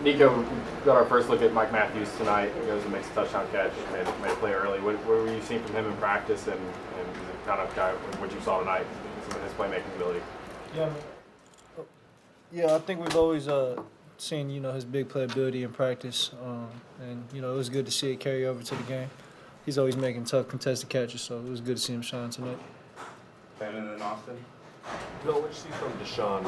Nico, got our first look at Mike Matthews tonight. He goes and makes a touchdown catch, made a play early. What were you seeing from him in practice, and kind of what you saw tonight, some of his playmaking ability? Yeah, yeah. I think we've always seen his big playability in practice, and it was good to see it carry over to the game. He's always making tough contested catches, so it was good to see him shine tonight. Brandon and Austin. Bill, what did you see from Deshaun,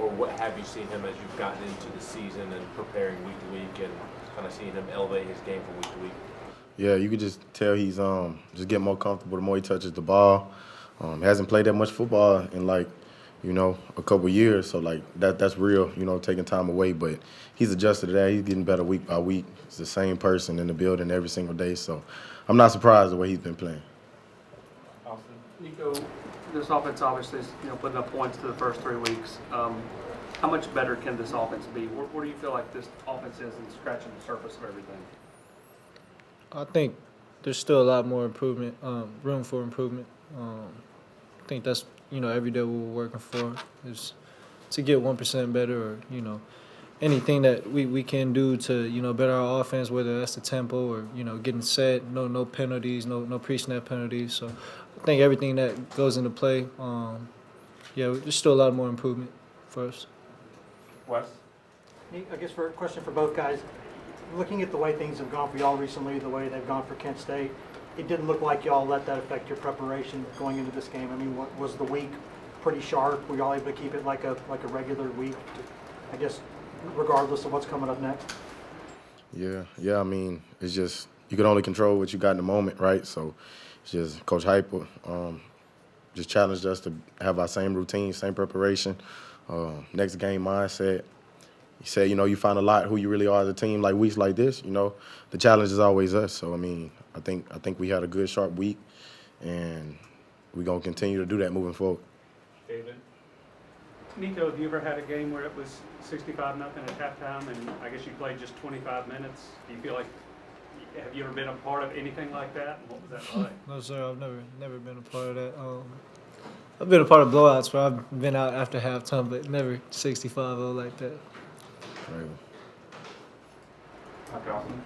or what have you seen him as you've gotten into the season and preparing week to week and kind of seeing him elevate his game from week to week? Yeah, you could just tell he's just getting more comfortable the more he touches the ball. Hasn't played that much football in a couple years, so that's real, taking time away. But he's adjusted to that. He's getting better week by week. He's the same person in the building every single day, so I'm not surprised the way he's been playing. Austin. Nico, this offense obviously is putting up points to the first 3 weeks. How much better can this offense be? Where do you feel like this offense is in scratching the surface of everything? I think there's still a lot more improvement, room for improvement. I think that's every day we're working for is to get 1% better, or anything that we can do to better our offense, whether that's the tempo or getting set, no penalties, no pre-snap penalties. So I think everything that goes into play, there's still a lot more improvement for us. Wes. I guess for a question for both guys, looking at the way things have gone for y'all recently, the way they've gone for Kent State, it didn't look like y'all let that affect your preparation going into this game. I mean, was the week pretty sharp? Were y'all able to keep it like a regular week, I guess, regardless of what's coming up next? Yeah. I mean, it's just you can only control what you got in the moment, right? So it's just Coach Hyper just challenged us to have our same routine, same preparation, next game mindset. He said, you find a lot who you really are as a team. Like weeks like this, the challenge is always us. So I mean, I think we had a good sharp week, and we're gonna continue to do that moving forward. David. Nico, have you ever had a game where it was 65-0 at halftime, and I guess you played just 25 minutes? Do you feel like have you ever been a part of anything like that? And what was that like? No, sir, I've never been a part of that. I've been a part of blowouts where I've been out after halftime, but never 65-0 like that. Right. Dr. Austin.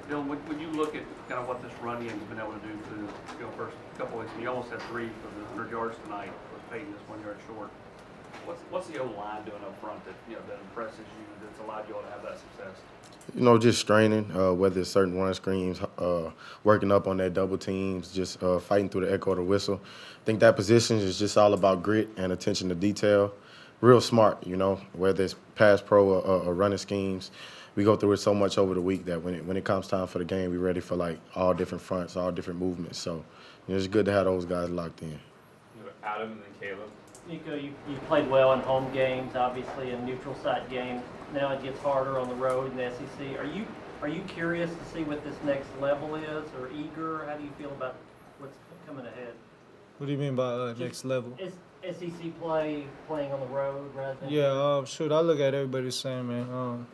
Dylan, when you look at kind of what this run game's been able to do through the first couple of weeks, and you almost had 3 for the 100 yards tonight, with Peyton just 1 yard short. What's the O-line doing up front that that impresses you, that's allowed you all to have that success? Just straining, whether it's certain run screens, working up on that double teams, just fighting through the echo of the whistle. I think that position is just all about grit and attention to detail. Real smart, whether it's pass pro or running schemes. We go through it so much over the week that when it comes time for the game, we're ready for all different fronts, all different movements. So it's good to have those guys locked in. Adam and then Caleb. Nico, you played well in home games, obviously in neutral site games. Now it gets harder on the road in the SEC. Are you curious to see what this next level is, or eager? How do you feel about what's coming ahead? What do you mean by next level? Is SEC playing on the road rather than? Yeah, shoot, I look at everybody the same, man.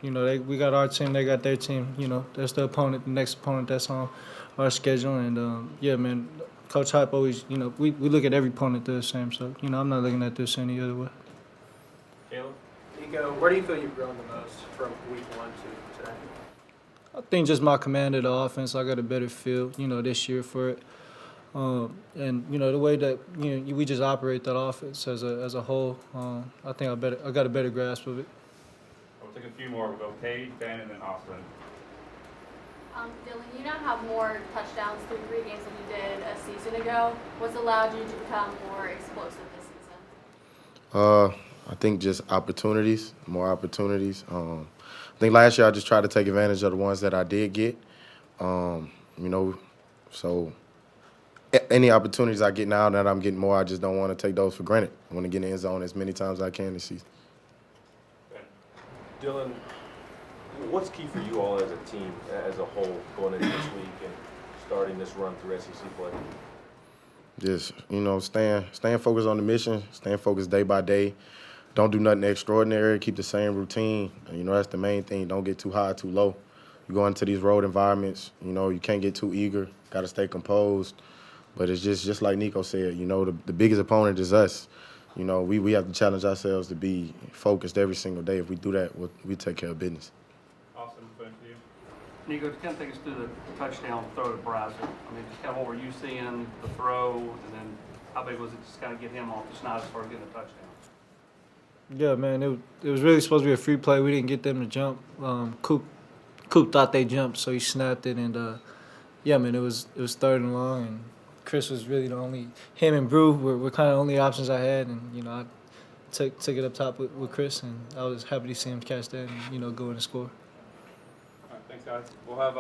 We got our team, they got their team. That's the opponent, the next opponent that's on our schedule. And, yeah, man, Coach Hype always, we look at every opponent the same. So, I'm not looking at this any other way. Caleb. Nico, where do you feel you've grown the most from week 1 to today? I think just my command of the offense, I got a better feel, this year for it. And the way that we just operate that offense as a whole, I think I got a better grasp of it. We'll take a few more. We'll go Paige, Ben, and then Austin. Dylan, you now have more touchdowns through 3 games than you did a season ago. What's allowed you to become more explosive this season? I think just opportunities, more opportunities. I think last year I just tried to take advantage of the ones that I did get. So any opportunities I get now that I'm getting more, I just don't want to take those for granted. I want to get in the end zone as many times as I can this season. Dylan, what's key for you all as a team, as a whole, going into this week and starting this run through SEC play? Just, staying focused on the mission, staying focused day by day. Don't do nothing extraordinary. Keep the same routine. That's the main thing. Don't get too high, too low. You go into these road environments, you can't get too eager. Got to stay composed. But it's just like Nico said, the biggest opponent is us. you know, we have to challenge ourselves to be focused every single day. If we do that, we take care of business. Austin, thank you. Nico, just kind of take us through the touchdown throw to Bryson. I mean, just kind of what were you seeing, the throw, and then how big was it just kind of get him off the snide as far as getting a touchdown? Yeah, man, it was really supposed to be a free play. We didn't get them to jump. Coop thought they jumped, so he snapped it, and yeah, man, it was 3rd and long, and Chris was really the only. Him and Brew were kind of the only options I had, and you know I took it up top with Chris, and I was happy to see him catch that and go in and score. All right, thanks, guys. We'll have